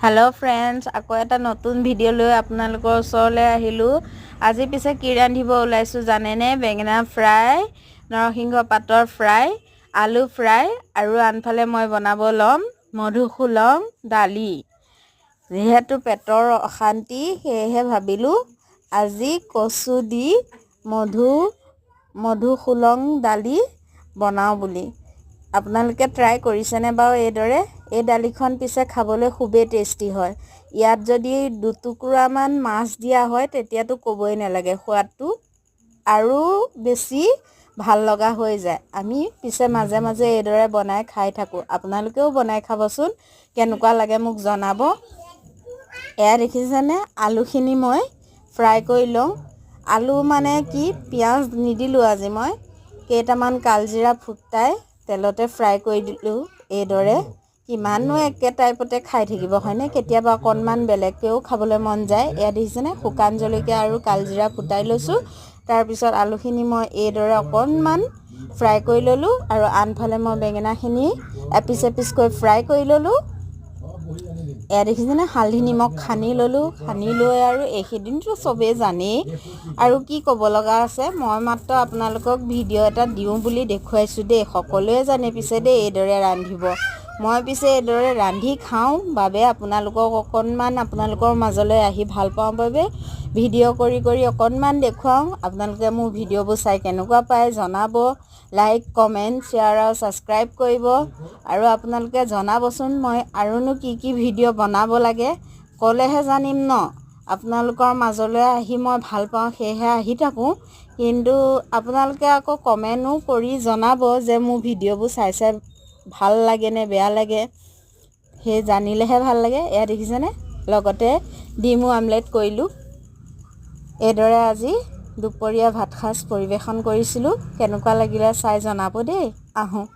hello friends আকৌ এটা নতুন ভিডিও লৈ আপোনালোকৰ ওচৰলৈ আহিলো আজি পিছে কি ৰান্ধিব ওলাইছো জানেনে বেঙেনা ফ্ৰাই নৰসিংহ পাতৰ ফ্ৰাই আলু ফ্ৰাই আৰু আনফালে মই বনাব লম মধুসোলং দালি যেহেতু পেটৰ অশান্তি সেয়েহে ভাবিলো আজি কচু দি মধুসোলং দালি বনাও বুলি আপোনালোকে ট্ৰাই কৰিছেনে বাৰু এইদৰে এই দালিখন পিছে খাবলৈ খুবেই টেষ্টি হয় ইয়াত যদি দুটুকুৰামান মাছ দিয়া হয় তেতিয়াতো ক'বই নালাগে সোৱাদটো আৰু বেছি ভাল লগা হৈ যায় আমি পিছে মাজে মাজে এইদৰে বনাই খাই থাকো আপোনালোকেও বনাই খাবচোন কেনেকুৱা লাগে মোক জনাব এয়া দেখিছেনে আলুখিনি মই ফ্ৰাই কৰি লওঁ আলু মানে কি পিয়াজ নিদিলো আজি মই কেইটামান কালজিৰা ফুটাই তেলতে ফ্ৰাই কৰি দিলো এইদৰে কিমাননো একে টাইপতে খাই থাকিব হয়নে কেতিয়াবা অকণমান বেলেগকেও খাবলৈ মন যায় এয়া দেখিছেনে শুকান জলকীয়া আৰু কালজিৰা ফুটাই লৈছোঁ তাৰপিছত আলুখিনি মই এইদৰে অকণমান ফ্ৰাই কৰি ল'লোঁ আৰু আনফালে মই বেঙেনাখিনি এপিচ এপিচকৈ ফ্ৰাই কৰি ল'লোঁ এয়া দেখিছেনে হালধি নিমখ সানি ল'লোঁ সানি লৈ আৰু এইকেইদিনটো চবেই জানেই আৰু কি ক'ব লগা আছে মই মাত্ৰ আপোনালোকক ভিডিঅ' এটা দিওঁ বুলি দেখুৱাইছোঁ দেই সকলোৱে জানে পিছে দেই এইদৰে ৰান্ধিব মই পিছে এইদৰে ৰান্ধি খাওঁ বাবে আপোনালোকক অকণমান আপোনালোকৰ মাজলৈ আহি ভাল পাওঁ বাবে ভিডিঅ' কৰি অকণমান দেখুৱাওঁ আপোনালোকে মোৰ ভিডিঅ'বোৰ চাই কেনেকুৱা পায় জনাব লাইক কমেণ্ট শ্বেয়াৰ আৰু ছাবস্ক্ৰাইব কৰিব আৰু আপোনালোকে জনাবচোন মই আৰুনো কি ভিডিঅ' বনাব লাগে ক'লেহে জানিম ন আপোনালোকৰ মাজলৈ আহি মই ভাল পাওঁ সেয়েহে আহি থাকোঁ কিন্তু আপোনালোকে আকৌ কমেণ্টো কৰি জনাব যে মোৰ ভিডিঅ'বোৰ চাই ভাল লাগে নে বেয়া লাগে সেই জানিলেহে ভাল লাগে এয়া দেখিছেনে লগতে ডিমো আমলেট কৰিলোঁ এইদৰে আজি দুপৰীয়া ভাত সাজ পৰিৱেশন কৰিছিলোঁ কেনেকুৱা লাগিলে চাই জনাব দেই আহোঁ